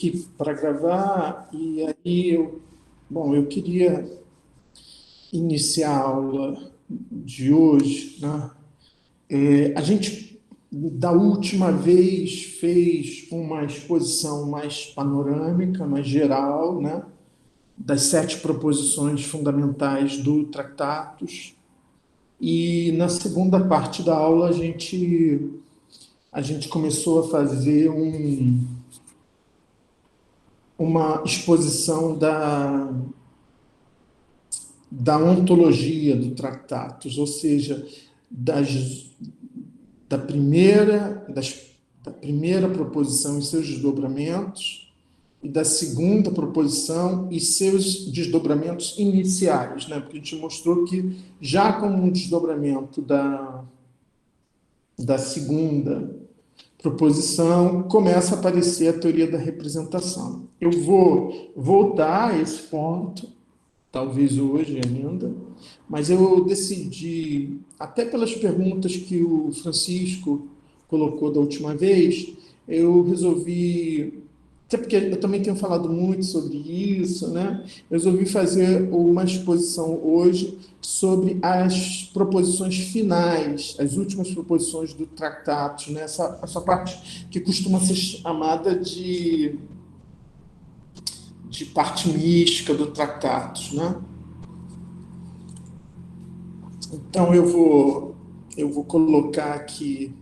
aqui para gravar, e aí eu queria iniciar a aula de hoje, né? A gente, da última vez, fez uma exposição mais panorâmica, mais geral, né? Das 7 proposições fundamentais do Tractatus, e na segunda parte da aula a gente começou a fazer uma exposição da ontologia do Tractatus, ou seja, da primeira, da primeira proposição e seus desdobramentos, e da segunda proposição e seus desdobramentos iniciais, né? Porque a gente mostrou que, já como um desdobramento da segunda proposição, começa a aparecer a teoria da representação. Eu vou voltar a esse ponto, talvez hoje ainda, mas eu decidi, até pelas perguntas que o Francisco colocou da última vez, eu resolvi, até porque eu também tenho falado muito sobre isso, né? Eu resolvi fazer uma exposição hoje sobre as proposições finais, as últimas proposições do Tractatus, né? Essa parte que costuma ser chamada de parte mística do Tractatus, né? Então eu vou colocar aqui,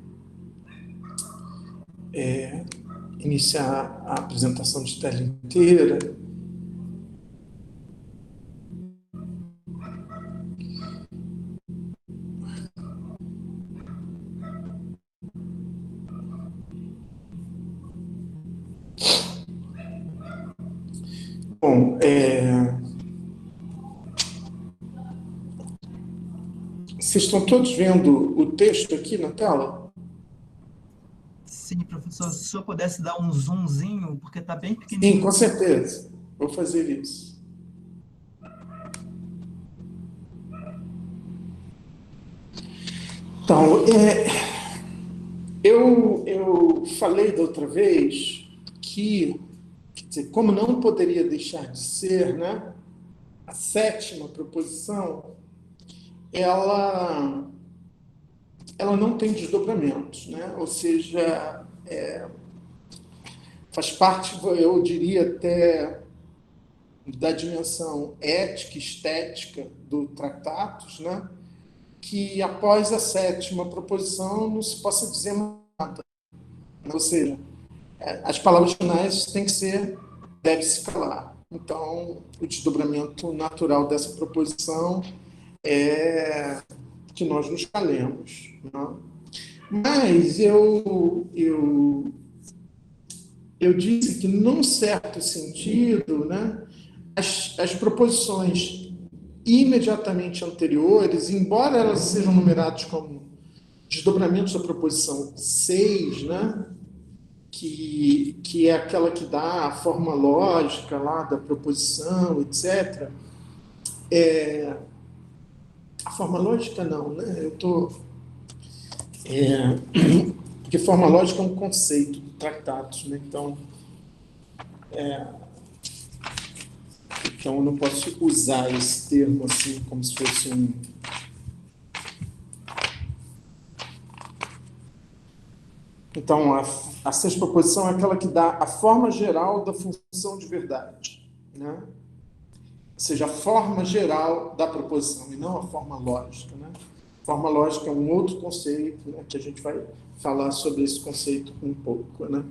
iniciar a apresentação de tela inteira. Bom, vocês estão todos vendo o texto aqui na tela? Sim, professor, se o senhor pudesse dar um zoomzinho, porque está bem pequenininho. Sim, com certeza. Vou fazer isso. Então, eu falei da outra vez que, quer dizer, como não poderia deixar de ser, né, a sétima proposição, ela não tem desdobramentos, né? Ou seja, faz parte, eu diria até, da dimensão ética e estética do Tractatus, né? Que após a sétima proposição não se possa dizer nada. Ou seja, as palavras finais têm que ser, deve-se calar. Então, o desdobramento natural dessa proposição é que nós nos calemos. Né? Mas eu disse que, num certo sentido, né, as proposições imediatamente anteriores, embora elas sejam numeradas como desdobramentos da proposição 6, né, que é aquela que dá a forma lógica lá da proposição, etc. A forma lógica não, né? Eu estou... porque forma lógica é um conceito do Tractatus, né? Então eu não posso usar esse termo assim como se fosse um... Então, a sexta proposição é aquela que dá a forma geral da função de verdade, né? Ou seja, a forma geral da proposição, e não a forma lógica, né? Forma lógica é um outro conceito, né, que a gente vai falar sobre esse conceito um pouco, né?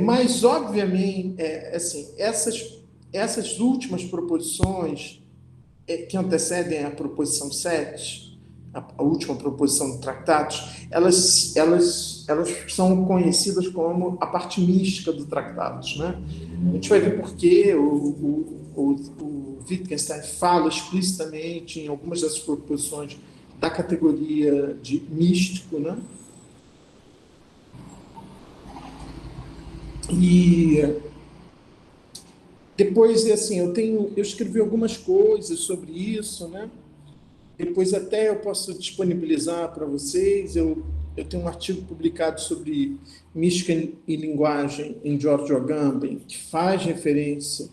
Mas, obviamente, assim, essas últimas proposições que antecedem a proposição 7, a última proposição do Tractatus, elas são conhecidas como a parte mística do Tractatus, né? A gente vai ver por que o Wittgenstein fala explicitamente em algumas dessas proposições da categoria de místico, né? E depois, assim, eu escrevi algumas coisas sobre isso, né? Depois até eu posso disponibilizar para vocês. Eu eu tenho um artigo publicado sobre mística e linguagem em George Agamben, que faz referência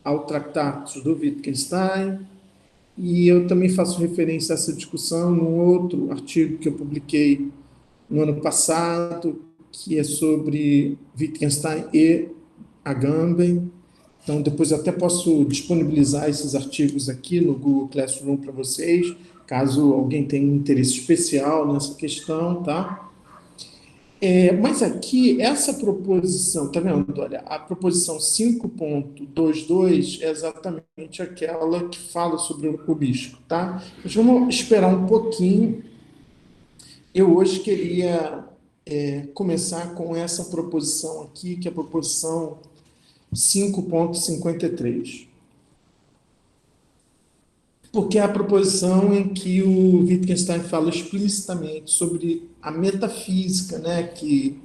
ao Tractatus do Wittgenstein, e eu também faço referência a essa discussão num outro artigo que eu publiquei no ano passado, que é sobre Wittgenstein e Agamben. Então, depois eu até posso disponibilizar esses artigos aqui no Google Classroom para vocês, caso alguém tenha um interesse especial nessa questão, tá? Mas aqui, essa proposição, tá vendo? Olha, a proposição 5.22 é exatamente aquela que fala sobre o bispo, tá? Mas vamos esperar um pouquinho. Eu hoje queria começar com essa proposição aqui, que é a proposição 5.53. Porque é a proposição em que o Wittgenstein fala explicitamente sobre a metafísica, né, que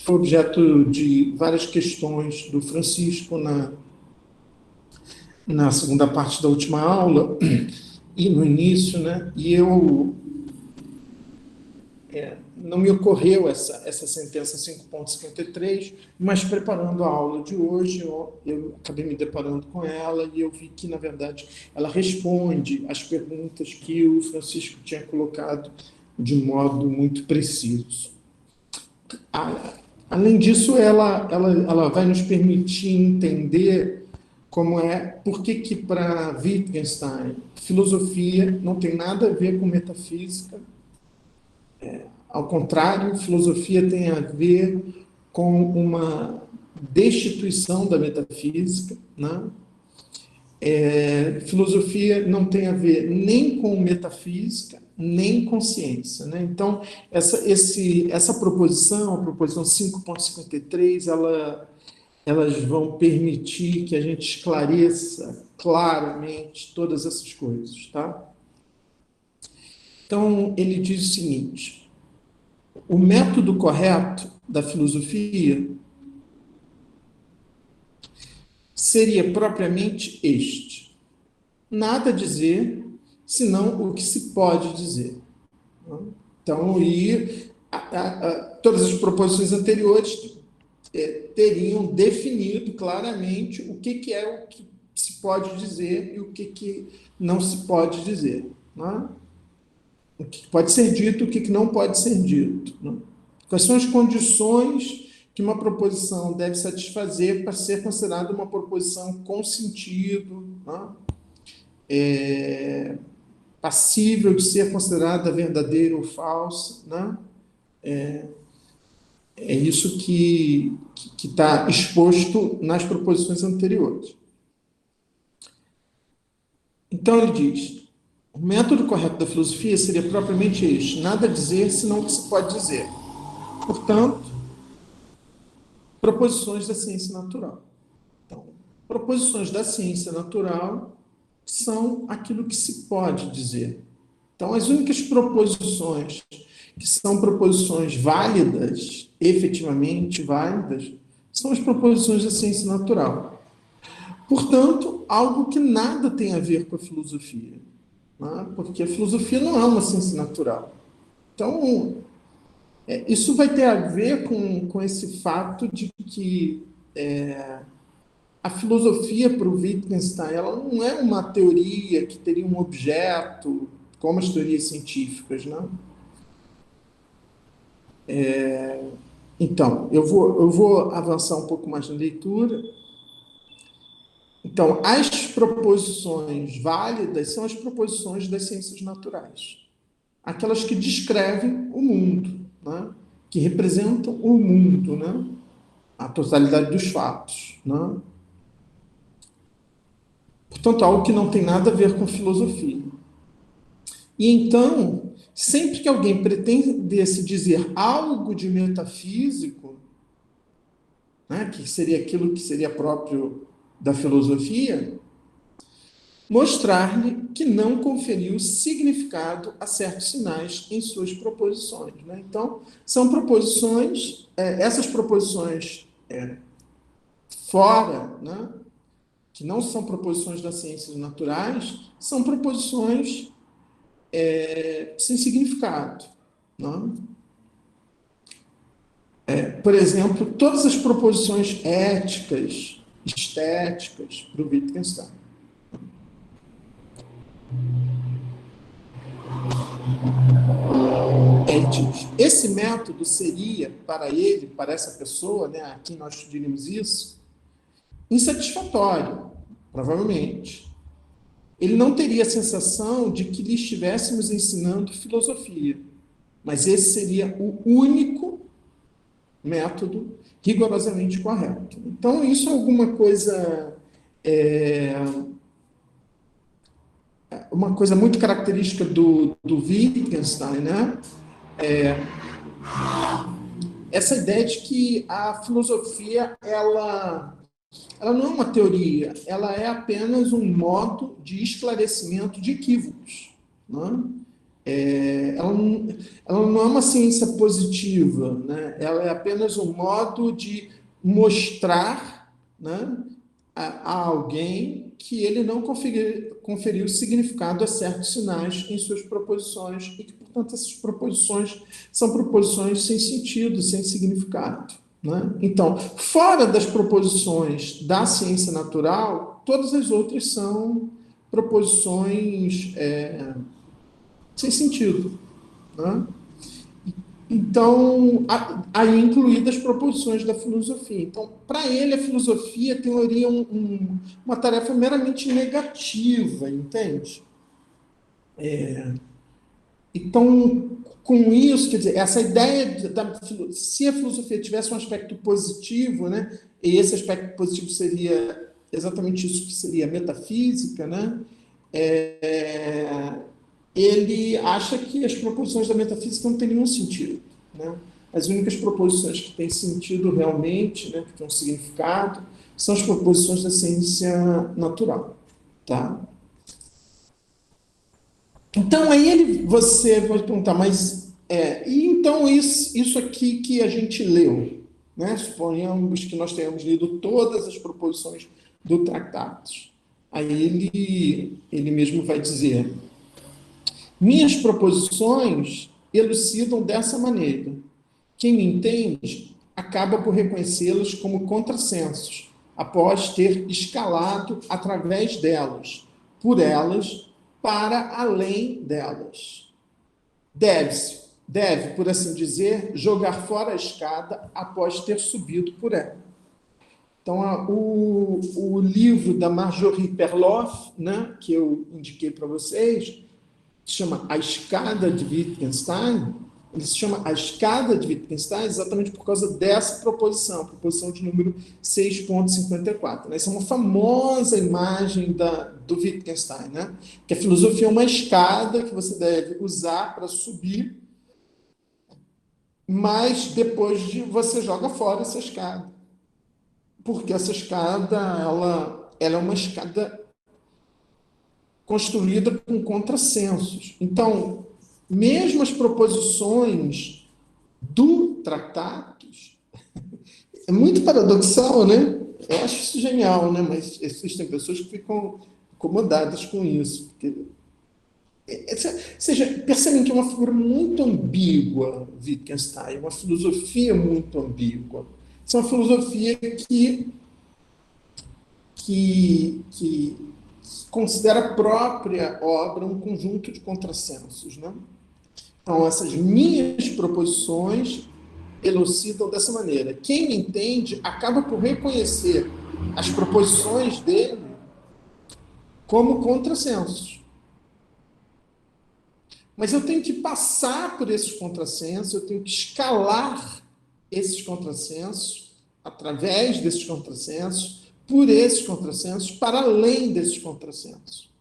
foi objeto de várias questões do Francisco na segunda parte da última aula e no início, né, e eu não me ocorreu essa sentença 5.53, mas preparando a aula de hoje, eu acabei me deparando com ela e eu vi que, na verdade, ela responde às perguntas que o Francisco tinha colocado de modo muito preciso. Além disso, ela vai nos permitir entender por que para Wittgenstein, filosofia não tem nada a ver com metafísica. Ao contrário, filosofia tem a ver com uma destituição da metafísica, né? Filosofia não tem a ver nem com metafísica, nem com ciência, né? Então, essa proposição, a proposição 5.53, elas vão permitir que a gente esclareça claramente todas essas coisas, tá? Então, ele diz o seguinte: o método correto da filosofia seria propriamente este: nada dizer, senão o que se pode dizer. Então, todas as proposições anteriores teriam definido claramente o que é o que se pode dizer e o que não se pode dizer. Né? O que pode ser dito, o que não pode ser dito. Né? Quais são as condições que uma proposição deve satisfazer para ser considerada uma proposição com sentido, né? Passível de ser considerada verdadeira ou falsa. Né? É isso que está exposto nas proposições anteriores. Então, ele diz: o método correto da filosofia seria propriamente este: nada dizer, senão o que se pode dizer. Portanto, proposições da ciência natural. Então, proposições da ciência natural são aquilo que se pode dizer. Então, as únicas proposições que são proposições válidas, efetivamente válidas, são as proposições da ciência natural. Portanto, algo que nada tem a ver com a filosofia, né? Porque a filosofia não é uma ciência natural. Então, isso vai ter a ver com esse fato de que a filosofia para o Wittgenstein, ela não é uma teoria que teria um objeto, como as teorias científicas, né? Então, eu vou avançar um pouco mais na leitura. Então, as proposições válidas são as proposições das ciências naturais. Aquelas que descrevem o mundo, né? Que representam o mundo, né? A totalidade dos fatos. Né? Portanto, algo que não tem nada a ver com filosofia. E então, sempre que alguém pretendesse dizer algo de metafísico, né, que seria aquilo que seria próprio da filosofia, mostrar-lhe que não conferiu significado a certos sinais em suas proposições. Né? Então, são proposições, essas proposições fora, né, que não são proposições das ciências naturais, são proposições sem significado. Né? Por exemplo, todas as proposições éticas, estéticas, para o Wittgenstein. Ele diz, esse método seria, para ele, para essa pessoa, né, a quem nós diríamos isso, insatisfatório, provavelmente. Ele não teria a sensação de que lhe estivéssemos ensinando filosofia, mas esse seria o único método rigorosamente correto. Então, isso é alguma coisa, uma coisa muito característica do Wittgenstein, né? Essa ideia de que a filosofia, ela não é uma teoria, ela é apenas um modo de esclarecimento de equívocos. Né? Ela não é uma ciência positiva, né? Ela é apenas um modo de mostrar, né, a alguém que ele não conferiu significado a certos sinais em suas proposições e que, portanto, essas proposições são proposições sem sentido, sem significado. Né? Então, fora das proposições da ciência natural, todas as outras são proposições sem sentido. Né? Então, aí incluídas as proposições da filosofia. Então, para ele, a filosofia teria uma tarefa meramente negativa, entende? Então, com isso, quer dizer, essa ideia se a filosofia tivesse um aspecto positivo, né, e esse aspecto positivo seria exatamente isso que seria a metafísica, né, ele acha que as proposições da metafísica não têm nenhum sentido. Né? As únicas proposições que têm sentido realmente, né, que têm um significado, são as proposições da ciência natural. Tá? Então, aí você vai perguntar, mas e então isso aqui que a gente leu? Né? Suponhamos que nós tenhamos lido todas as proposições do tratado. Aí ele mesmo vai dizer, minhas proposições elucidam dessa maneira. Quem me entende acaba por reconhecê-las como contrassensos, após ter escalado através delas, por elas, para além delas. Deve, por assim dizer, jogar fora a escada após ter subido por ela. Então, o livro da Marjorie Perloff, né, que eu indiquei para vocês, se chama A Escada de Wittgenstein. Ele se chama A Escada de Wittgenstein exatamente por causa dessa proposição, a proposição de número 6.54. Essa é uma famosa imagem do Wittgenstein, né? Que a filosofia é uma escada que você deve usar para subir, mas depois você joga fora essa escada. Porque essa escada, ela é uma escada construída com contrassensos. Então, mesmo as proposições do Tratatus, é muito paradoxal, né? Eu acho isso genial, né? Mas existem pessoas que ficam incomodadas com isso. Porque, ou seja, percebem que é uma figura muito ambígua, Wittgenstein, uma filosofia muito ambígua. Isso é uma filosofia que considera a própria obra um conjunto de contrassensos. Né? Então, essas minhas proposições elucidam dessa maneira. Quem me entende acaba por reconhecer as proposições dele como contrassensos. Mas eu tenho que passar por esses contrassensos, eu tenho que escalar esses contrassensos, através desses contrassensos, por esses contrassensos, para além desses contrassensos.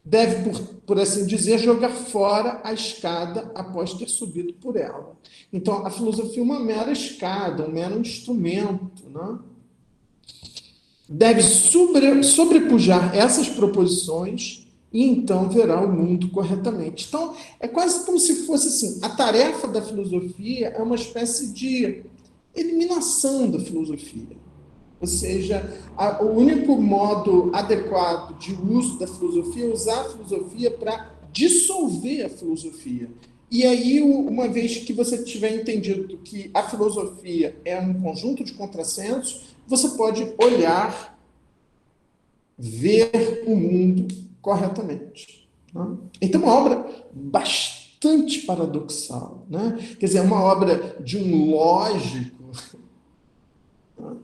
Deve, por assim dizer, jogar fora a escada após ter subido por ela. Então, a filosofia é uma mera escada, um mero instrumento. Né? Deve sobrepujar essas proposições e então verá o mundo corretamente. Então, é quase como se fosse assim, a tarefa da filosofia é uma espécie de eliminação da filosofia. Ou seja, o único modo adequado de uso da filosofia é usar a filosofia para dissolver a filosofia. E aí, uma vez que você tiver entendido que a filosofia é um conjunto de contrassensos, você pode olhar, ver o mundo corretamente. Né? Então, é uma obra bastante paradoxal. Né? Quer dizer, é uma obra de um lógico, né?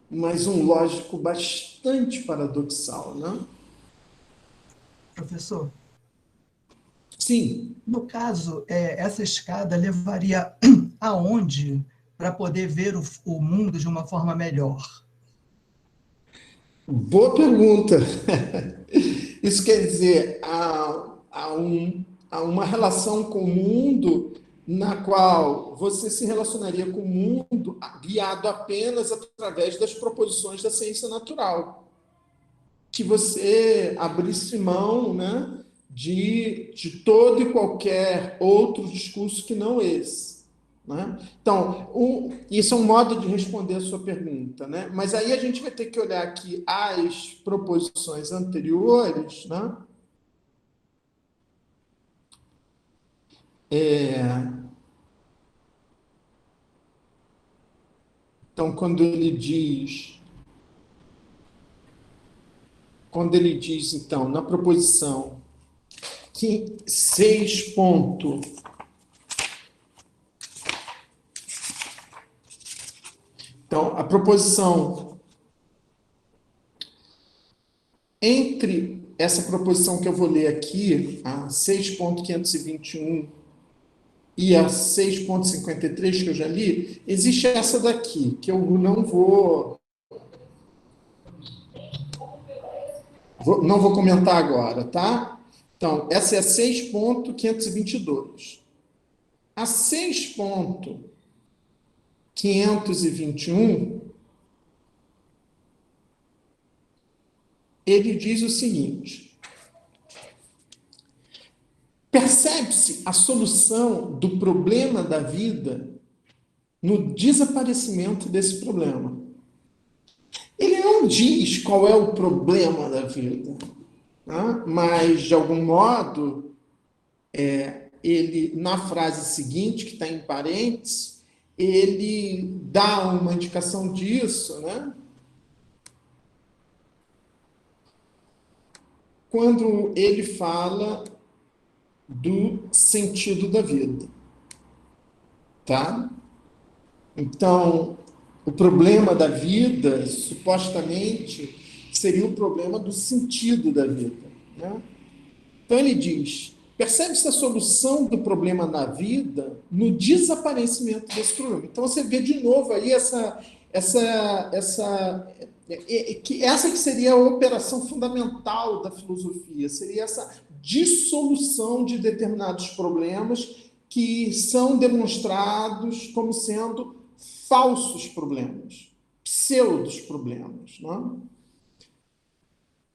Mas um lógico bastante paradoxal. Né? Professor, Sim, no caso, essa escada levaria aonde para poder ver o mundo de uma forma melhor? boa pergunta. Isso quer dizer, há uma relação com o mundo na qual você se relacionaria com o mundo guiado apenas através das proposições da ciência natural. Que você abrisse mão, né, de todo e qualquer outro discurso que não esse. Né? Então, isso é um modo de responder a sua pergunta. Né? Mas aí a gente vai ter que olhar aqui as proposições anteriores. Né? Então, quando ele diz, então, na proposição que 6 ponto, então, a proposição entre essa proposição que eu vou ler aqui, a 6.521 e a 6.53 que eu já li, existe essa daqui, que eu não vou comentar agora, tá? Então, essa é a 6.522. A 6.521, ele diz o seguinte: percebe-se a solução do problema da vida no desaparecimento desse problema. Ele não diz qual é o problema da vida, né? Mas, de algum modo, ele, na frase seguinte, que está em parênteses, ele dá uma indicação disso, né? Quando ele fala do sentido da vida, tá? Então, o problema da vida, supostamente, seria o problema do sentido da vida, né? Então, ele diz: percebe-se a solução do problema na vida no desaparecimento desse problema. Então, você vê de novo aí essa que seria a operação fundamental da filosofia, seria essa dissolução de determinados problemas que são demonstrados como sendo falsos problemas, pseudos problemas, não?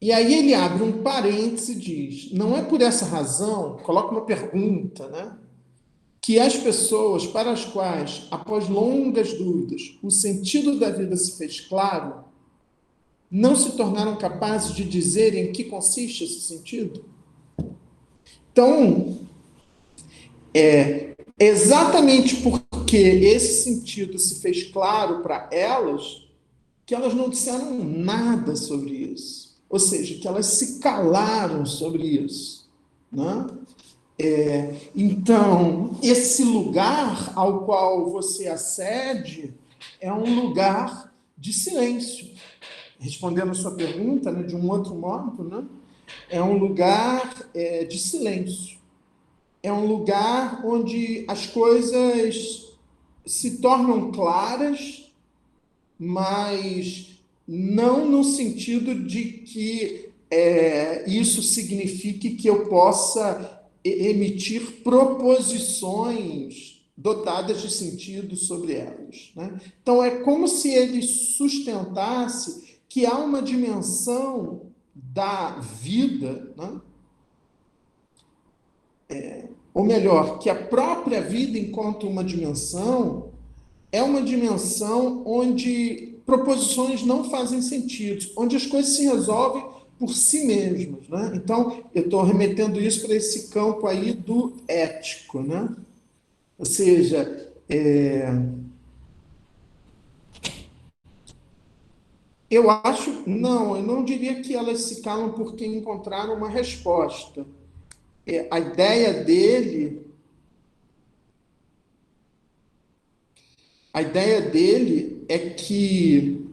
E aí ele abre um parêntese e diz: não é por essa razão, coloca uma pergunta, né? Que as pessoas para as quais, após longas dúvidas, o sentido da vida se fez claro, não se tornaram capazes de dizer em que consiste esse sentido? Então, exatamente porque esse sentido se fez claro para elas, que elas não disseram nada sobre isso. Ou seja, que elas se calaram sobre isso. Né? Então, esse lugar ao qual você acede é um lugar de silêncio. Respondendo a sua pergunta, né, de um outro modo, né, é um lugar de silêncio. É um lugar onde as coisas se tornam claras, mas não no sentido de que isso signifique que eu possa emitir proposições dotadas de sentido sobre elas. Né? Então, é como se ele sustentasse que há uma dimensão da vida, né? Ou melhor, que a própria vida, enquanto uma dimensão, é uma dimensão onde proposições não fazem sentido, onde as coisas se resolvem por si mesmas. Né? Então, eu estou remetendo isso para esse campo aí do ético. Né? Ou seja, eu não diria que elas se calam porque encontraram uma resposta. A ideia dele é que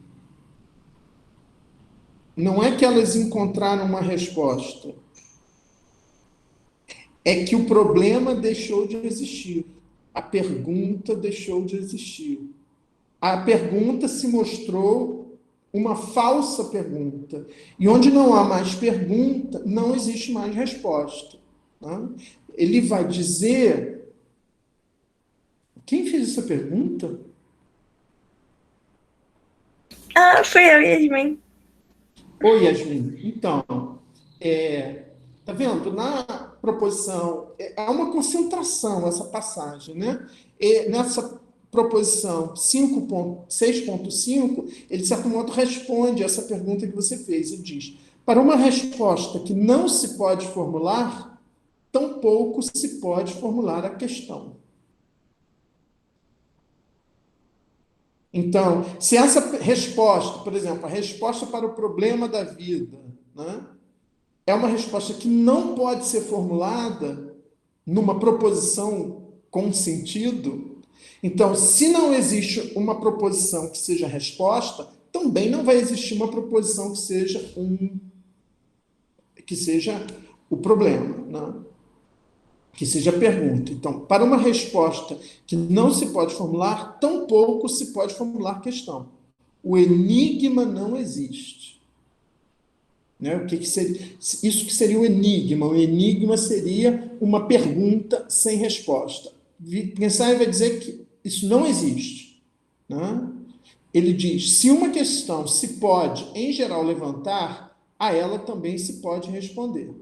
não é que elas encontraram uma resposta, é que o problema deixou de existir. A pergunta deixou de existir. A pergunta se mostrou uma falsa pergunta. E onde não há mais pergunta, não existe mais resposta. Né? Ele vai dizer... Quem fez essa pergunta? Ah, foi eu, Yasmin. Oi, Yasmin. Então, tá vendo? Na proposição, é uma concentração essa passagem, né? Nessa proposição 6.5, ele, de certo modo, responde essa pergunta que você fez e diz: para uma resposta que não se pode formular, tampouco se pode formular a questão. Então, se essa resposta, por exemplo, a resposta para o problema da vida, né, é uma resposta que não pode ser formulada numa proposição com sentido, então, se não existe uma proposição que seja resposta, também não vai existir uma proposição que seja o problema, né? Que seja a pergunta. Então, para uma resposta que não se pode formular, tampouco se pode formular questão. O enigma não existe. Né? O que seria, isso que seria o enigma? O enigma seria uma pergunta sem resposta. Wittgenstein vai dizer que isso não existe. Né? Ele diz, se uma questão se pode, em geral, levantar, a ela também se pode responder.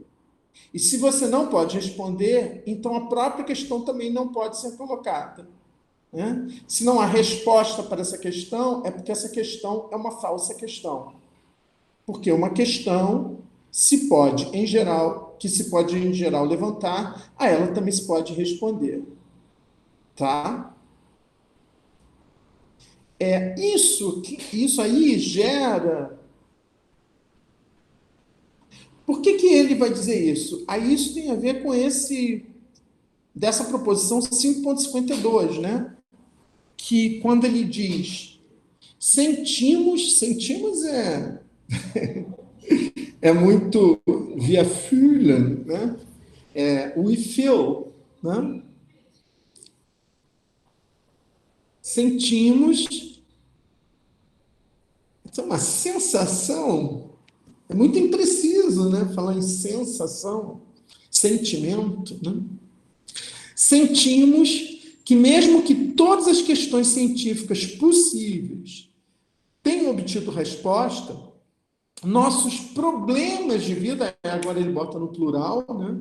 E se você não pode responder, então a própria questão também não pode ser colocada. Né? Se não há resposta para essa questão, é porque essa questão é uma falsa questão. Porque uma questão se pode em geral levantar, a ela também se pode responder. Tá? Isso aí gera... Por que ele vai dizer isso? Aí isso tem a ver com dessa proposição 5.52, né? Que quando ele diz sentimos é muito via fühlen, né? We feel, né? Sentimos, é uma sensação, é muito impreciso, né? Falar em sensação, sentimento, né? Sentimos que mesmo que todas as questões científicas possíveis tenham obtido resposta, nossos problemas de vida, agora ele bota no plural, né?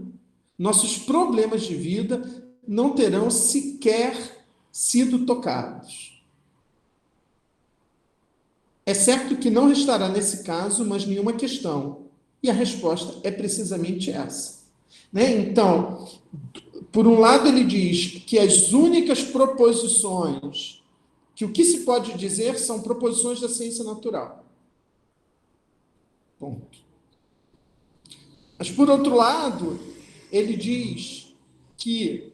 Nossos problemas de vida não terão sequer sido tocados. É certo que não restará nesse caso mais nenhuma questão. E a resposta é precisamente essa. Né? Então, por um lado, ele diz que as únicas proposições, que o que se pode dizer são proposições da ciência natural. Ponto. Mas, por outro lado, ele diz que,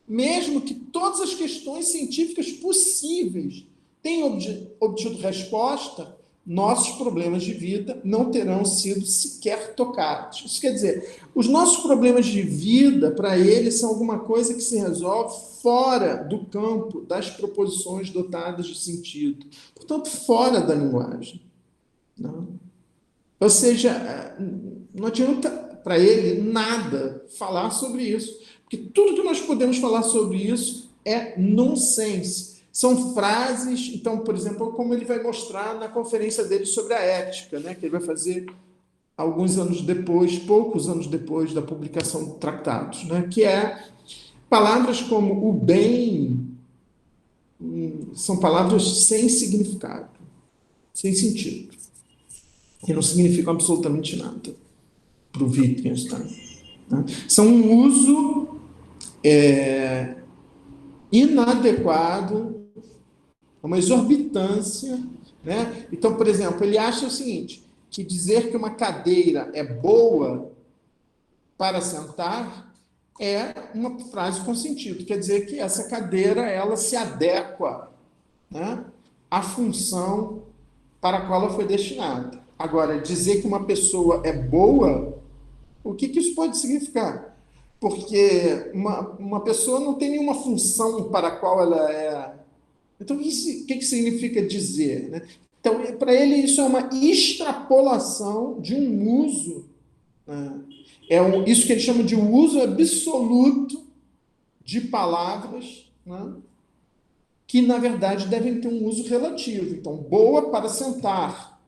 mesmo que todas as questões científicas possíveis tenham obtido resposta, nossos problemas de vida não terão sido sequer tocados. Isso quer dizer, os nossos problemas de vida, para ele, são alguma coisa que se resolve fora do campo das proposições dotadas de sentido. Portanto, fora da linguagem. Não? Ou seja, não adianta para ele nada falar sobre isso, porque tudo que nós podemos falar sobre isso é nonsense. São frases, então, por exemplo, como ele vai mostrar na conferência dele sobre a ética, né, que ele vai fazer alguns anos depois, poucos anos depois da publicação de tratados, né, que é palavras como o bem, são palavras sem significado, sem sentido, que não significam absolutamente nada para o Wittgenstein. Né? São um uso inadequado, uma exorbitância, né? Então, por exemplo, ele acha o seguinte, que dizer que uma cadeira é boa para sentar é uma frase com sentido, quer dizer que essa cadeira ela se adequa, né, à função para a qual ela foi destinada. Agora, dizer que uma pessoa é boa, o que isso pode significar? Porque uma pessoa não tem nenhuma função para a qual ela é. Então, o que significa dizer? Né? Então, para ele, isso é uma extrapolação de um uso, né? Isso que ele chama de uso absoluto de palavras, né? Que, na verdade, devem ter um uso relativo. Então, boa para sentar,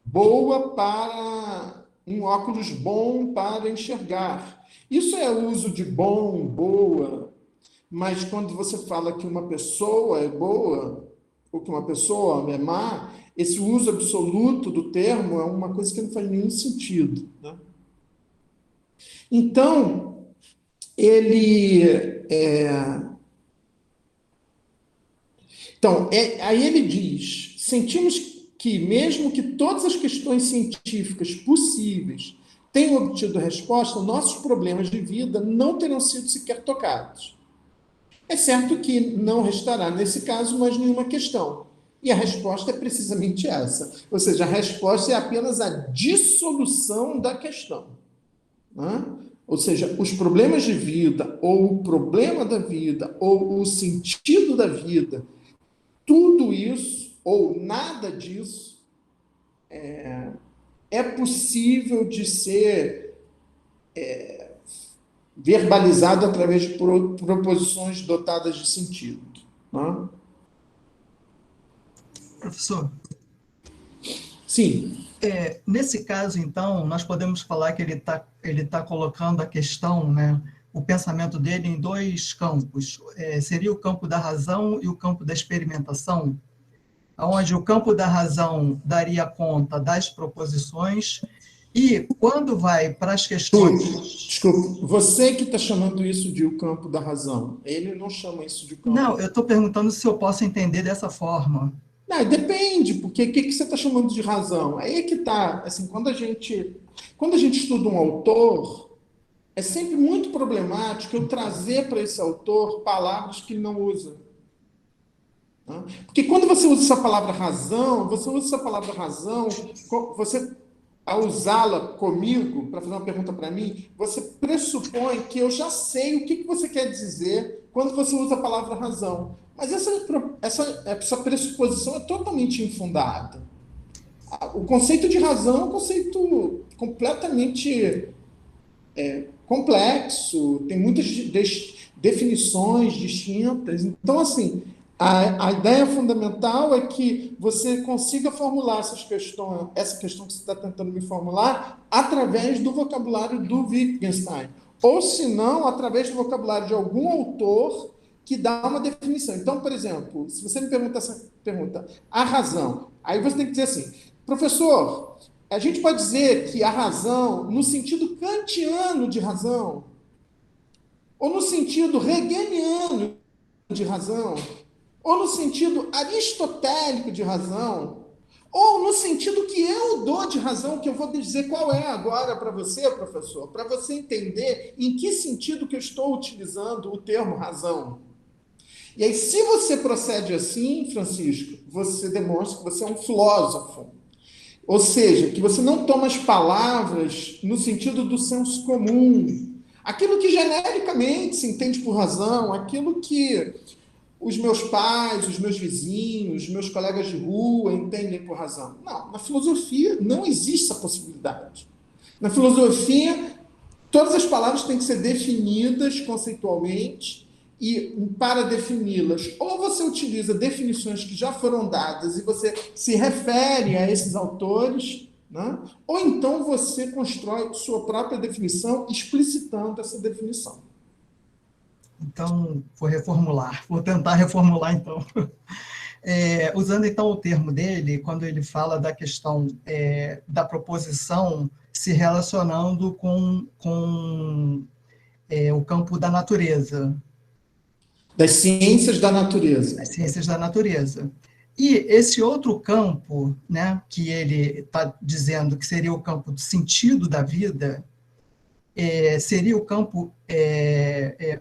boa para um óculos bom para enxergar. Isso é uso de bom, boa, mas quando você fala que uma pessoa é boa, ou que uma pessoa é má, esse uso absoluto do termo é uma coisa que não faz nenhum sentido, né? Então, aí ele diz, sentimos que, mesmo que todas as questões científicas possíveis tenham obtido resposta, nossos problemas de vida não terão sido sequer tocados. É certo que não restará, nesse caso, mais nenhuma questão. E a resposta é precisamente essa. Ou seja, a resposta é apenas a dissolução da questão, né? Ou seja, os problemas de vida, ou o problema da vida, ou o sentido da vida, tudo isso, ou nada disso, é possível de ser verbalizado através de proposições dotadas de sentido, né? Professor, Sim. Nesse caso, então, nós podemos falar que ele tá colocando a questão, né, o pensamento dele em dois campos. Seria o campo da razão e o campo da experimentação, onde o campo da razão daria conta das proposições, e quando vai para as questões... Desculpa, você que está chamando isso de o campo da razão. Ele não chama isso de campo. Não, eu estou perguntando se eu posso entender dessa forma. Não, depende, porque o que você está chamando de razão? Aí é que está, assim, quando a gente estuda um autor, é sempre muito problemático eu trazer para esse autor palavras que ele não usa. Né? Porque quando você usa essa palavra razão, você, ao usá-la comigo, para fazer uma pergunta para mim, você pressupõe que eu já sei o que você quer dizer quando você usa a palavra razão. Mas essa pressuposição é totalmente infundada. O conceito de razão é um conceito completamente complexo, tem muitas definições distintas. Então, assim, a ideia fundamental é que você consiga formular essa questão que você está tentando me formular, através do vocabulário do Wittgenstein. Ou, se não, através do vocabulário de algum autor que dá uma definição. Então, por exemplo, se você me pergunta essa pergunta, a razão, aí você tem que dizer assim, professor, a gente pode dizer que a razão, no sentido kantiano de razão, ou no sentido hegeliano de razão, ou no sentido aristotélico de razão, ou no sentido que eu dou de razão, que eu vou dizer qual é agora para você, professor, para você entender em que sentido que eu estou utilizando o termo razão. E aí, se você procede assim, Francisco, você demonstra que você é um filósofo. Ou seja, que você não toma as palavras no sentido do senso comum. Aquilo que genericamente se entende por razão, aquilo que os meus pais, os meus vizinhos, os meus colegas de rua entendem por razão. Não, na filosofia não existe essa possibilidade. Na filosofia, todas as palavras têm que ser definidas conceitualmente, e para defini-las, ou você utiliza definições que já foram dadas e você se refere a esses autores, né? Ou então você constrói sua própria definição explicitando essa definição. Então, vou tentar reformular, então. Usando, então, o termo dele, quando ele fala da questão da proposição se relacionando com o campo da natureza. Das ciências da natureza. as ciências da natureza. E esse outro campo, né, que ele está dizendo que seria o campo do sentido da vida, seria o campo,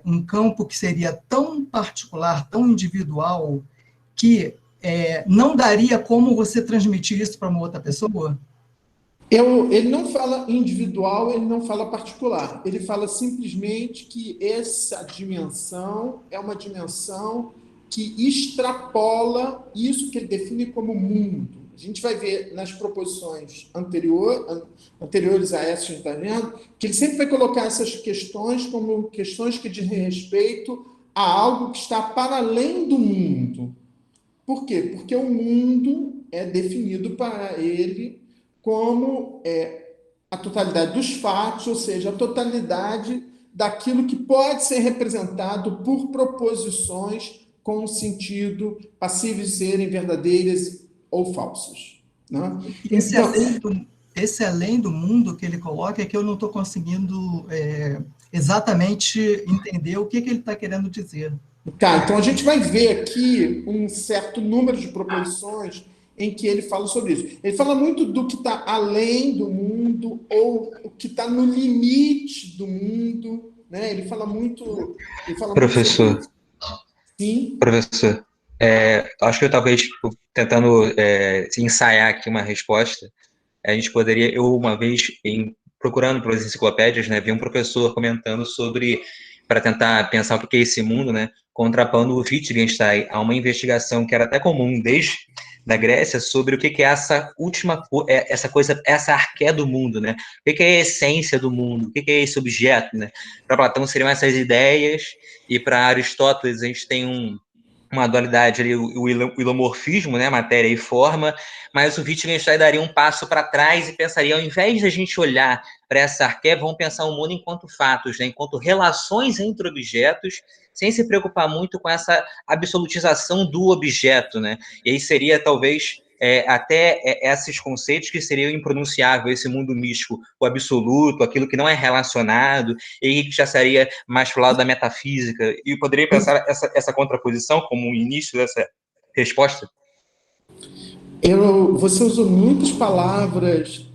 um campo que seria tão particular, tão individual, que não daria como você transmitir isso para uma outra pessoa? Ele não fala individual, ele não fala particular. Ele fala simplesmente que essa dimensão é uma dimensão que extrapola isso que ele define como mundo. A gente vai ver nas proposições anteriores a essa, a gente está vendo, que ele sempre vai colocar essas questões como questões que dizem respeito a algo que está para além do mundo. Por quê? Porque o mundo é definido para ele como a totalidade dos fatos, ou seja, a totalidade daquilo que pode ser representado por proposições com sentido passíveis de serem verdadeiras ou falsas. Né? Esse além do mundo que ele coloca é que eu não estou conseguindo exatamente entender o que ele está querendo dizer. Tá, então a gente vai ver aqui um certo número de proposições em que ele fala sobre isso. Ele fala muito do que está além do mundo ou o que está no limite do mundo, né? Ele fala muito. Professor. Muito sobre... Sim. Professor, acho que eu talvez tentando ensaiar aqui uma resposta, a gente poderia, eu uma vez procurando pelas enciclopédias, né, vi um professor comentando sobre, para tentar pensar o que é esse mundo, né, contrapondo o Wittgenstein a uma investigação que era até comum desde da Grécia sobre o que é essa última, essa coisa, essa arqué do mundo, né? O que é a essência do mundo? O que é esse objeto, né? Para Platão seriam essas ideias, e para Aristóteles a gente tem uma dualidade ali, o ilomorfismo, né, matéria e forma, mas o Wittgenstein daria um passo para trás e pensaria, ao invés de a gente olhar para essa arqué, vamos pensar o mundo enquanto fatos, né, enquanto relações entre objetos, sem se preocupar muito com essa absolutização do objeto, né, e aí seria talvez até esses conceitos que seriam impronunciáveis, esse mundo místico, o absoluto, aquilo que não é relacionado, e aí que já seria mais para o lado da metafísica, e eu poderia pensar essa contraposição como um início dessa resposta? Você usou muitas palavras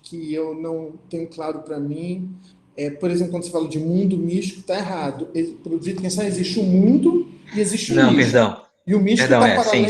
que eu não tenho claro para mim. Por exemplo, quando você fala de mundo místico, está errado. Para o Wittgenstein existe o mundo e existe o místico. Perdão. E o místico está para além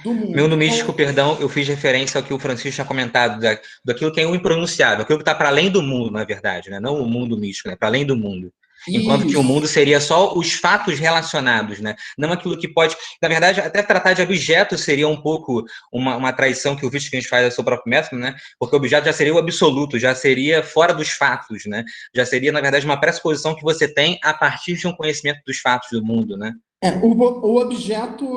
do mundo. Meu no místico, perdão, eu fiz referência ao que o Francisco tinha comentado, daquilo que é o impronunciável, aquilo que está para além do mundo, na verdade, né? Não o mundo místico, né? Para além do mundo. Enquanto que o mundo seria só os fatos relacionados, né? Não aquilo que pode... Na verdade, até tratar de objeto seria um pouco uma traição que o Wittgenstein faz ao seu próprio método, né? Porque o objeto já seria o absoluto, já seria fora dos fatos, né? Já seria, na verdade, uma pressuposição que você tem a partir de um conhecimento dos fatos do mundo, né? O objeto,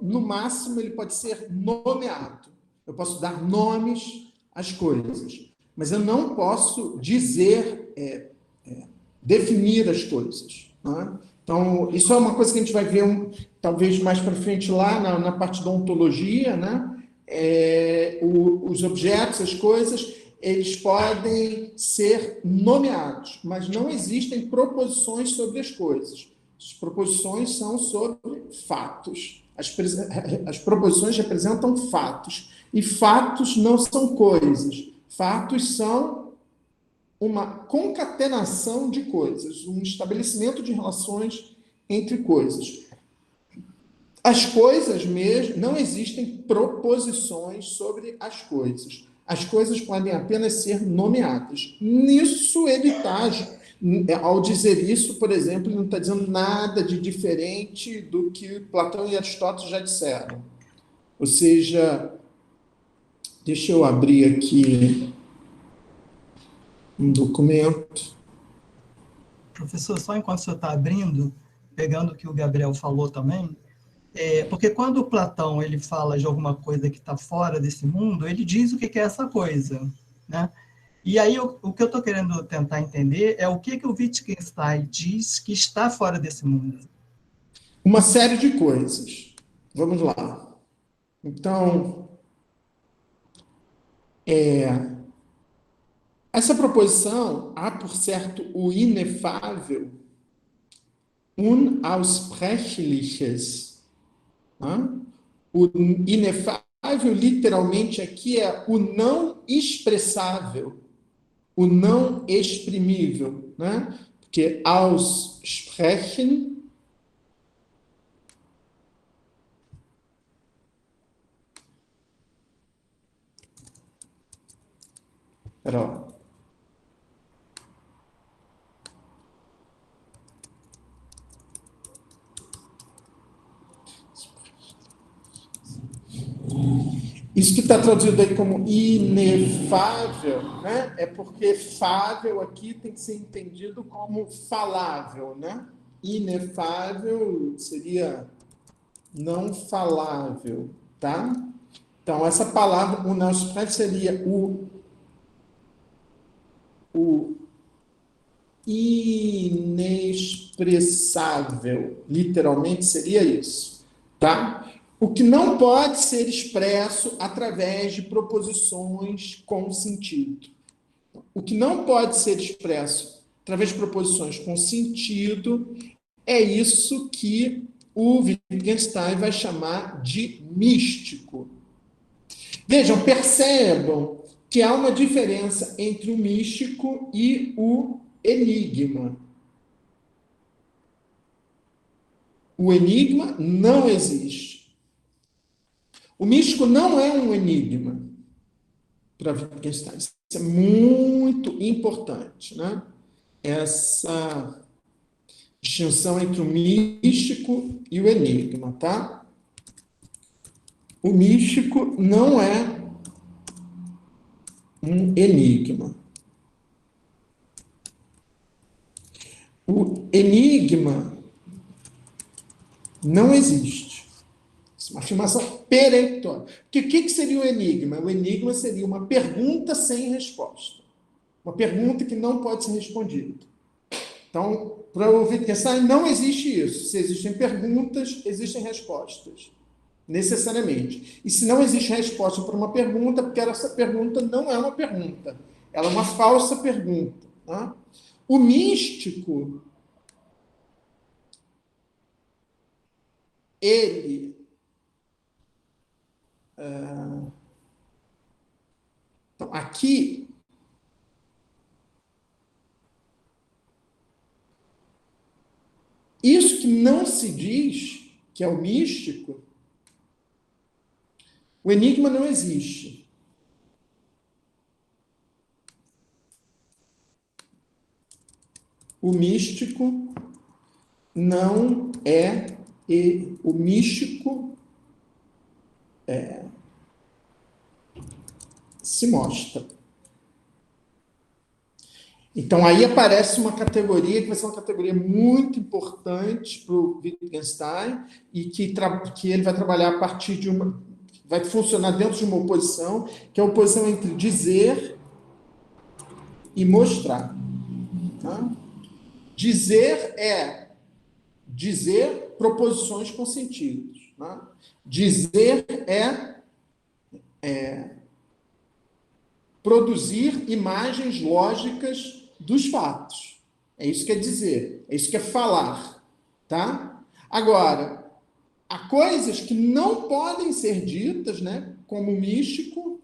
no máximo, ele pode ser nomeado. Eu posso dar nomes às coisas, mas eu não posso dizer, definir as coisas. Né? Então, isso é uma coisa que a gente vai ver talvez mais para frente lá na parte da ontologia, né? Os objetos, as coisas, eles podem ser nomeados, mas não existem proposições sobre as coisas. As proposições são sobre fatos. As proposições representam fatos. E fatos não são coisas. Fatos são uma concatenação de coisas, um estabelecimento de relações entre coisas. As coisas mesmo, não existem proposições sobre as coisas. As coisas podem apenas ser nomeadas. Nisso ele está... Ao dizer isso, por exemplo, ele não está dizendo nada de diferente do que Platão e Aristóteles já disseram. Ou seja, deixa eu abrir aqui um documento. Professor, só enquanto o senhor está abrindo, pegando o que o Gabriel falou também, porque quando o Platão ele fala de alguma coisa que está fora desse mundo, ele diz o que é essa coisa, né? E aí, o que eu estou querendo tentar entender é o que o Wittgenstein diz que está fora desse mundo. Uma série de coisas. Vamos lá. Então, essa proposição, há por certo o inefável, unaussprechliches. Né? O inefável, literalmente, aqui é o não expressável, o não exprimível, né? Porque aussprechen Pera, isso que está traduzido aí como inefável, né? É porque fável aqui tem que ser entendido como falável, né? Inefável seria não falável, tá? Então, essa palavra, o nosso seria o inexpressável. Literalmente seria isso, tá? O que não pode ser expresso através de proposições com sentido. O que não pode ser expresso através de proposições com sentido é isso que o Wittgenstein vai chamar de místico. Vejam, percebam que há uma diferença entre o místico e o enigma. O enigma não existe. O místico não é um enigma para Wittgenstein. Isso é muito importante, né? Essa distinção entre o místico e o enigma, tá? O místico não é um enigma. O enigma não existe. Isso é uma afirmação peremptória. Porque o que seria o enigma? O enigma seria uma pergunta sem resposta. Uma pergunta que não pode ser respondida. Então, para o Wittgenstein, não existe isso. Se existem perguntas, existem respostas. Necessariamente. E se não existe resposta para uma pergunta, porque essa pergunta não é uma pergunta. Ela é uma falsa pergunta. Tá? O místico, ele então, aqui isso que não se diz, que é o místico, o enigma não existe. O místico não é, e o místico se mostra. Então, aí aparece uma categoria que vai ser uma categoria muito importante para o Wittgenstein e que ele vai trabalhar a partir de uma... vai funcionar dentro de uma oposição, que é a oposição entre dizer e mostrar. Tá? Dizer é dizer proposições com sentidos. Tá? Dizer é produzir imagens lógicas dos fatos. É isso que é dizer, é isso que é falar, tá? Agora, há coisas que não podem ser ditas, né? Como o místico.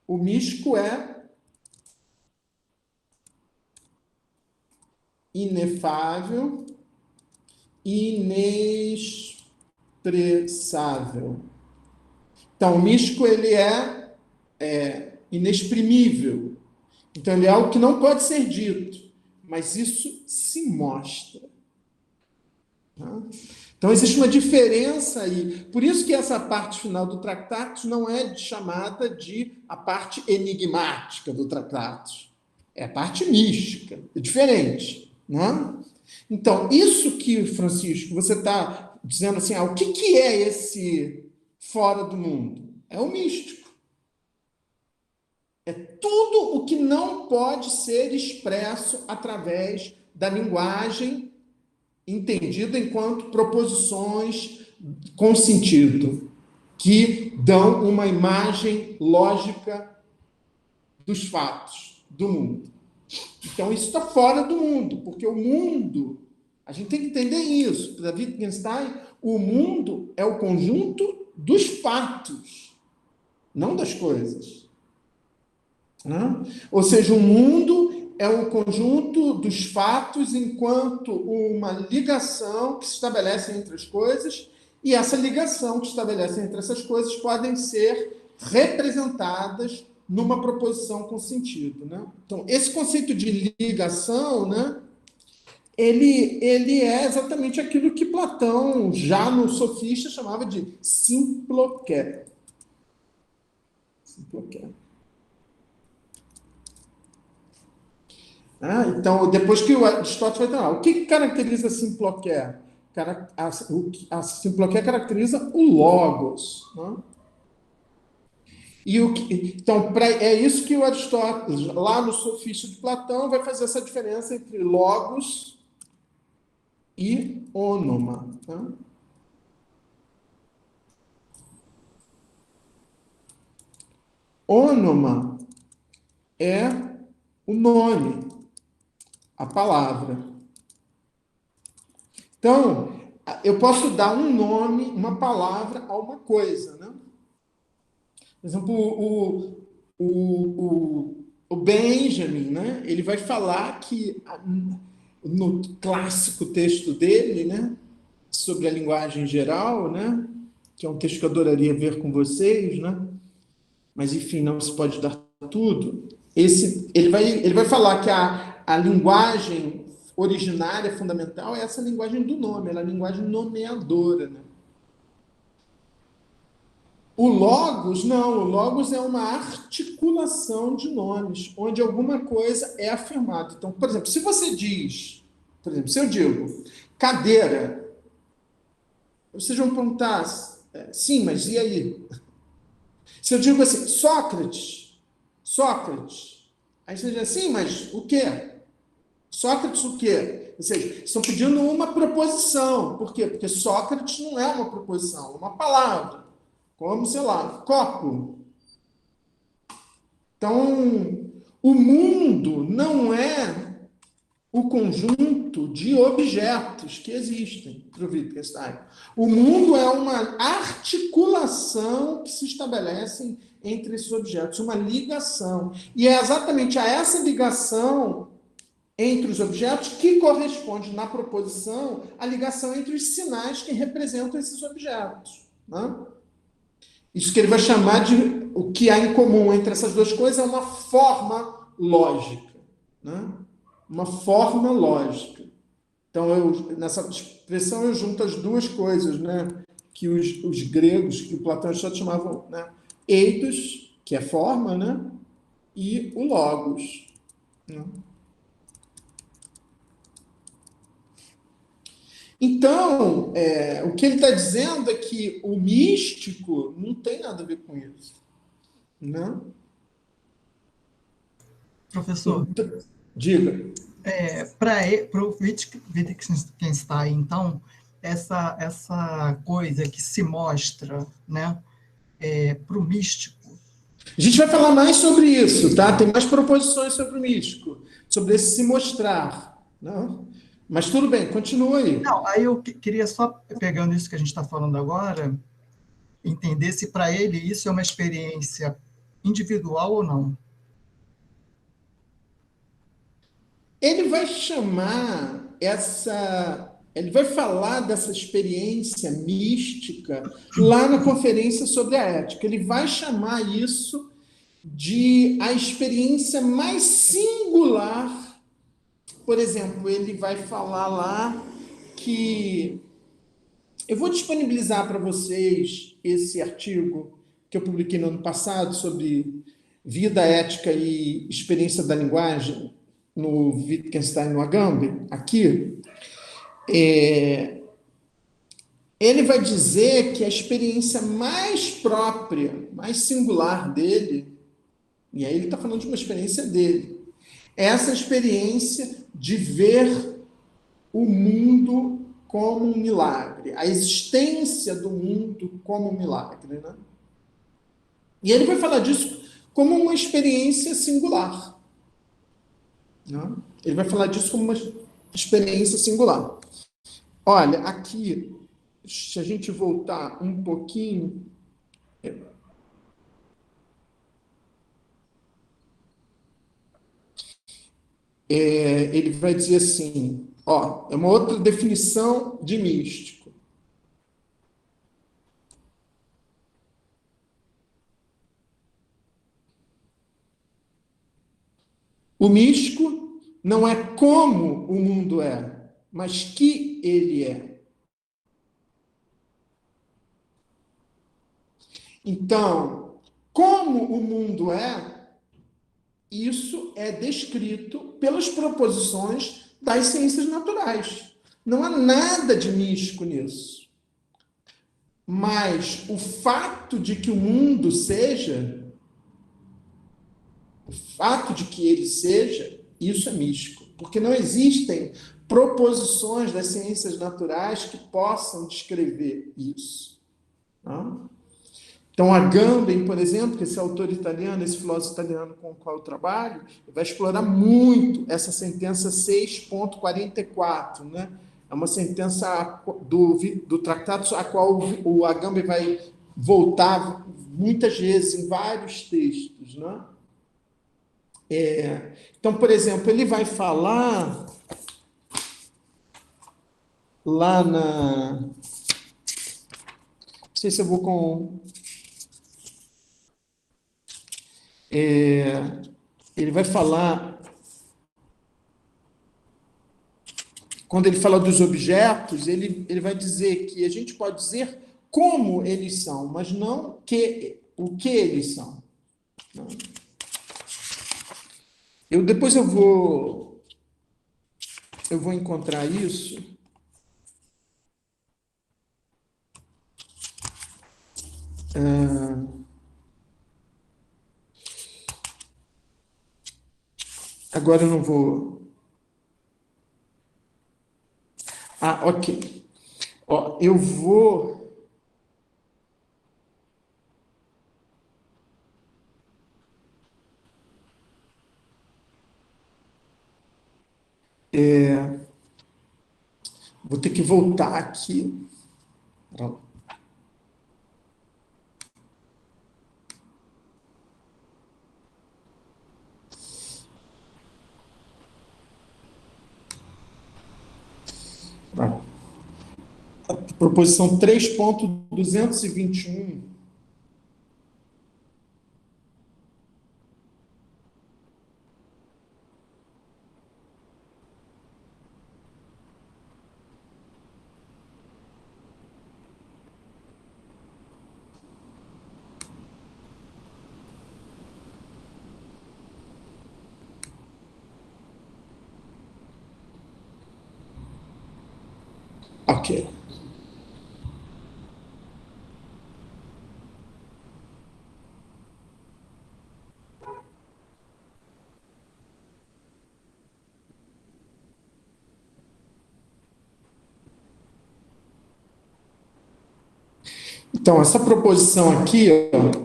O místico é inefável, inexpressável. Então, o místico ele é inexprimível. Então, ele é algo que não pode ser dito, mas isso se mostra. Tá? Então, existe uma diferença aí. Por isso que essa parte final do Tractatus não é chamada de a parte enigmática do Tractatus. É a parte mística. É diferente. Né? Então, isso que, Francisco, você está dizendo assim, o que é esse fora do mundo? É o místico. É tudo o que não pode ser expresso através da linguagem entendida enquanto proposições com sentido, que dão uma imagem lógica dos fatos, do mundo. Então, isso está fora do mundo, porque o mundo, a gente tem que entender isso. Para Wittgenstein, o mundo é o conjunto dos fatos, não das coisas. Né? Ou seja, o mundo é o conjunto dos fatos enquanto uma ligação que se estabelece entre as coisas, e essa ligação que se estabelece entre essas coisas podem ser representadas numa proposição com sentido. Né? Então, esse conceito de ligação, né, ele é exatamente aquilo que Platão, já no Sofista, chamava de simploqué. Simploqué. Então, depois que o Aristóteles vai falar, o que caracteriza a simploqué? A simploqué caracteriza o logos. Né? Então, é isso que o Aristóteles, lá no Sofista de Platão, vai fazer essa diferença entre logos e ônoma. Né? Ônoma é o nome, a palavra. Então, eu posso dar um nome, uma palavra a uma coisa, né? Por exemplo, o Benjamin, né? Ele vai falar que no clássico texto dele, né, sobre a linguagem geral, né, que é um texto que eu adoraria ver com vocês, né, mas enfim, não se pode dar tudo. Ele vai falar que a linguagem originária, fundamental, é essa linguagem do nome, ela é a linguagem nomeadora. Né? O logos, não, o logos é uma articulação de nomes, onde alguma coisa é afirmada. Então, por exemplo, se você diz, por exemplo, se eu digo cadeira, vocês vão perguntar, sim, mas e aí? Se eu digo assim, Sócrates, aí você diz assim, mas o quê? Sócrates o quê? Ou seja, estão pedindo uma proposição. Por quê? Porque Sócrates não é uma proposição, é uma palavra. Como, sei lá, copo. Então, o mundo não é o conjunto de objetos que existem para o Wittgenstein. O mundo é uma articulação que se estabelece entre esses objetos, uma ligação. E é exatamente a essa ligação entre os objetos que corresponde, na proposição, à ligação entre os sinais que representam esses objetos. Né? Isso que ele vai chamar de o que há em comum entre essas duas coisas é uma forma lógica. Né? Uma forma lógica. Então, nessa expressão, eu junto as duas coisas, né? Que os gregos, que o Platão e Aristóteles chamavam, né? Eidos, que é forma, né? E o logos. Né? Então, o que ele está dizendo é que o místico não tem nada a ver com isso. Né? Professor, diga. Para o Wittgenstein, então, essa coisa que se mostra, né, para o místico. A gente vai falar mais sobre isso, tá? Tem mais proposições sobre o místico, sobre esse se mostrar. Não? Mas tudo bem, continua aí. Não, aí eu queria só, pegando isso que a gente está falando agora, entender se para ele isso é uma experiência individual ou não. Ele vai chamar ele vai falar dessa experiência mística lá na conferência sobre a ética. Ele vai chamar isso de a experiência mais singular. Por exemplo, ele vai falar lá que... Eu vou disponibilizar para vocês esse artigo que eu publiquei no ano passado sobre vida, ética e experiência da linguagem no Wittgenstein, no Agamben, aqui. Ele vai dizer que a experiência mais própria, mais singular dele, e aí ele está falando de uma experiência dele, é essa experiência de ver o mundo como um milagre, a existência do mundo como um milagre. Né? E ele vai falar disso como uma experiência singular. né? Ele vai falar disso como uma experiência singular. Olha, aqui, se a gente voltar um pouquinho, ele vai dizer assim, ó, é uma outra definição de místico. O místico não é como o mundo é, mas que ele é. Então, como o mundo é, isso é descrito pelas proposições das ciências naturais. Não há nada de místico nisso. Mas o fato de que o mundo seja, o fato de que ele seja, isso é místico. Porque não existem proposições das ciências naturais que possam descrever isso. Não? Então, Agamben, por exemplo, que esse autor italiano, esse filósofo italiano com o qual eu trabalho, vai explorar muito essa sentença 6.44, né? É uma sentença do tratado a qual o Agamben vai voltar muitas vezes em vários textos, né? Então, por exemplo, ele vai falar lá na... Não sei se eu vou com... ele vai falar, quando ele fala dos objetos, ele vai dizer que a gente pode dizer como eles são, mas não o que eles são. Depois eu vou encontrar isso. Agora eu não vou. Ah, ok. Ó, eu vou. Vou ter que voltar aqui. Pra proposição 3.221. Ok. Então, essa proposição aqui, ó,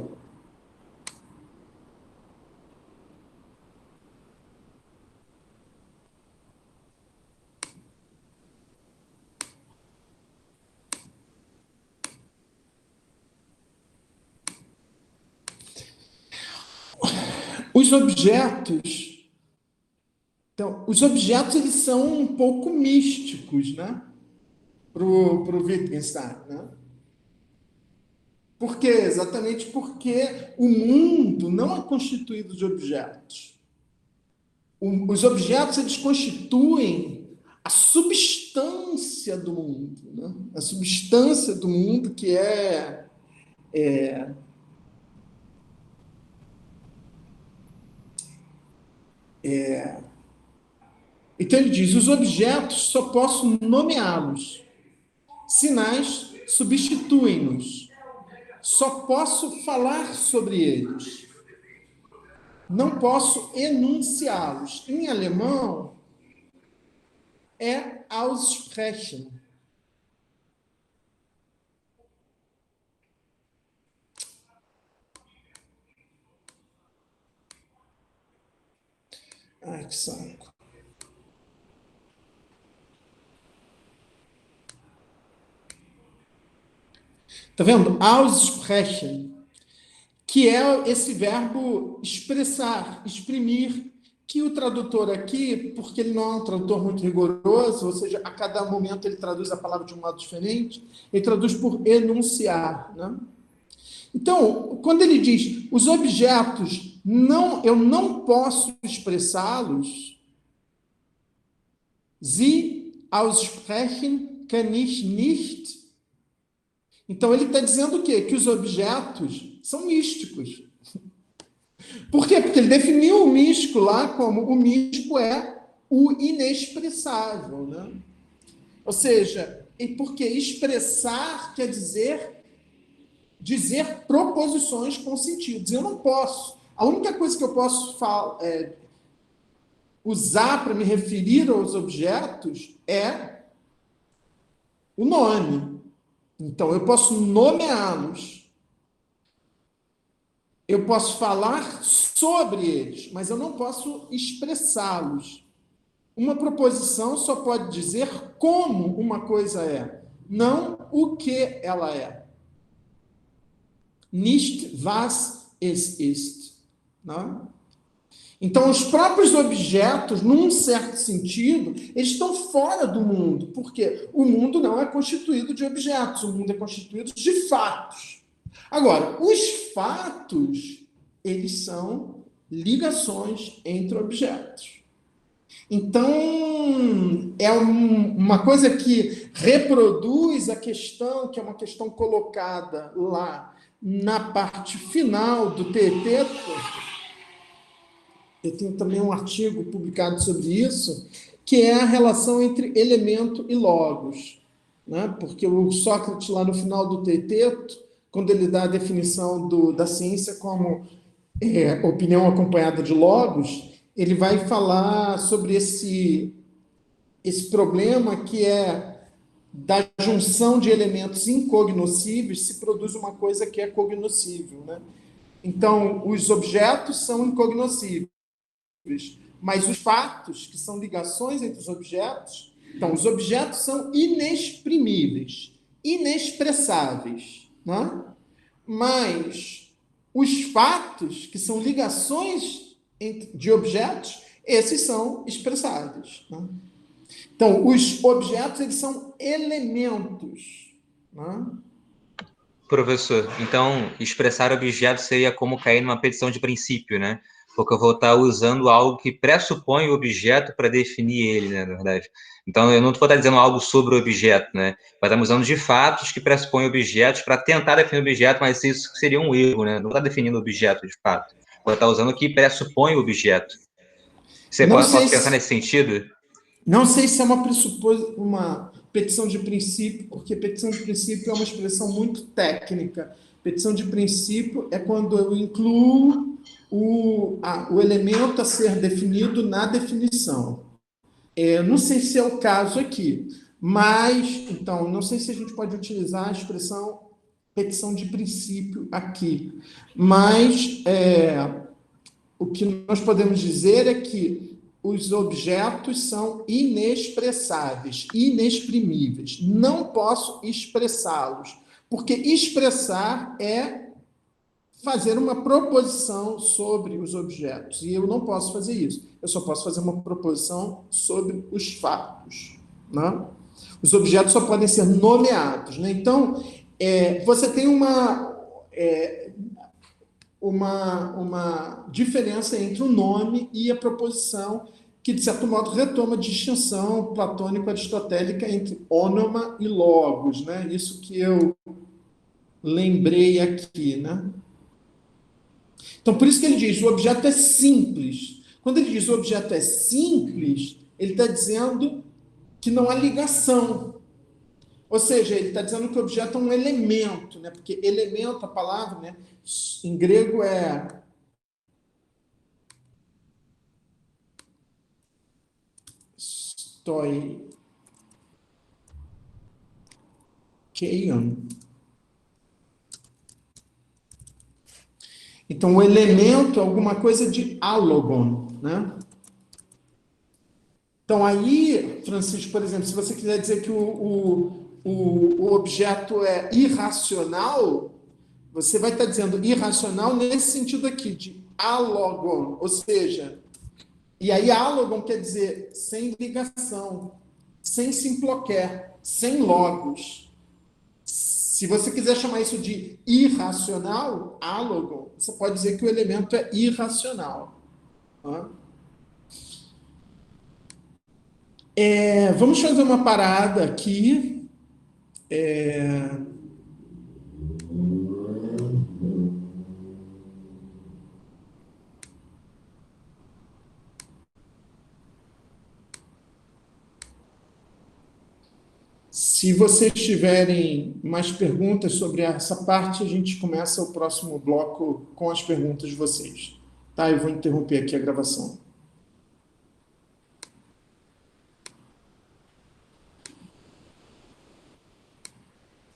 os objetos. Então, os objetos eles são um pouco místicos, né? Para o Wittgenstein, né? Por quê? Exatamente porque o mundo não é constituído de objetos. Os objetos eles constituem a substância do mundo, né? A substância do mundo que Então ele diz: os objetos só posso nomeá-los, sinais substituem-nos, só posso falar sobre eles, não posso enunciá-los. Em alemão é aussprechen. Ai, que saco. Tá vendo? Aussprechen, que é esse verbo expressar, exprimir, que o tradutor aqui, porque ele não é um tradutor muito rigoroso, ou seja, a cada momento ele traduz a palavra de um modo diferente, ele traduz por enunciar, né? Então, quando ele diz os objetos, não, eu não posso expressá-los, sie aussprechen kann ich nicht. Então, ele está dizendo o quê? Que os objetos são místicos. Por quê? Porque ele definiu o místico lá como o místico é o inexpressável, né? Ou seja, porque expressar quer dizer proposições com sentidos. Eu não posso. A única coisa que eu posso usar para me referir aos objetos é o nome. Então, eu posso nomeá-los. Eu posso falar sobre eles, mas eu não posso expressá-los. Uma proposição só pode dizer como uma coisa é, não o que ela é. Nicht was es ist. Não? Então, os próprios objetos, num certo sentido, eles estão fora do mundo, porque o mundo não é constituído de objetos, o mundo é constituído de fatos. Agora, os fatos, eles são ligações entre objetos. Então, é uma coisa que reproduz a questão, que é uma questão colocada lá na parte final do Teeteto. Eu tenho também um artigo publicado sobre isso, que é a relação entre elemento e logos, né? Porque o Sócrates, lá no final do Teeteto, quando ele dá a definição da ciência como opinião acompanhada de logos, ele vai falar sobre esse problema que é da junção de elementos incognoscíveis se produz uma coisa que é cognoscível, né? Então, os objetos são incognoscíveis, mas os fatos, que são ligações entre os objetos, então, os objetos são inexprimíveis, inexpressáveis, né? Mas os fatos, que são ligações de objetos, esses são expressáveis, né? Então, os objetos, eles são elementos, né? Professor, então, expressar objeto seria como cair numa petição de princípio, né? Porque eu vou estar usando algo que pressupõe o objeto para definir ele, né, na verdade. Então, eu não vou estar dizendo algo sobre o objeto, né? Mas estamos usando de fatos que pressupõem objetos para tentar definir o objeto, mas isso seria um erro, né? Não está definindo o objeto, de fato. Vou estar usando o que pressupõe o objeto. Você pode pensar nesse sentido? Não sei se é uma petição de princípio, porque petição de princípio é uma expressão muito técnica. Petição de princípio é quando eu incluo o elemento a ser definido na definição. Não sei se é o caso aqui, mas, então, não sei se a gente pode utilizar a expressão petição de princípio aqui, mas o que nós podemos dizer é que os objetos são inexpressáveis, inexprimíveis. Não posso expressá-los, porque expressar é fazer uma proposição sobre os objetos, e eu não posso fazer isso. Eu só posso fazer uma proposição sobre os fatos, né? Os objetos só podem ser nomeados, né? Então, você tem uma diferença entre o nome e a proposição, que, de certo modo, retoma a distinção platônico-aristotélica entre ônoma e logos, né? Isso que eu lembrei aqui, né? Então, por isso que ele diz, o objeto é simples. Quando ele diz o objeto é simples, ele está dizendo que não há ligação. Ou seja, ele está dizendo que o objeto é um elemento, né? Porque elemento, a palavra, né, em grego é stoikeion. Então, o elemento é alguma coisa de álogon, né? Então, aí, Francisco, por exemplo, se você quiser dizer que o objeto é irracional, você vai estar dizendo irracional nesse sentido aqui, de álogon, ou seja, e aí álogon quer dizer sem ligação, sem simploquer, sem logos. Se você quiser chamar isso de irracional, álogon, você pode dizer que o elemento é irracional. Tá? Vamos fazer uma parada aqui. Se vocês tiverem mais perguntas sobre essa parte, a gente começa o próximo bloco com as perguntas de vocês. Tá? Eu vou interromper aqui a gravação.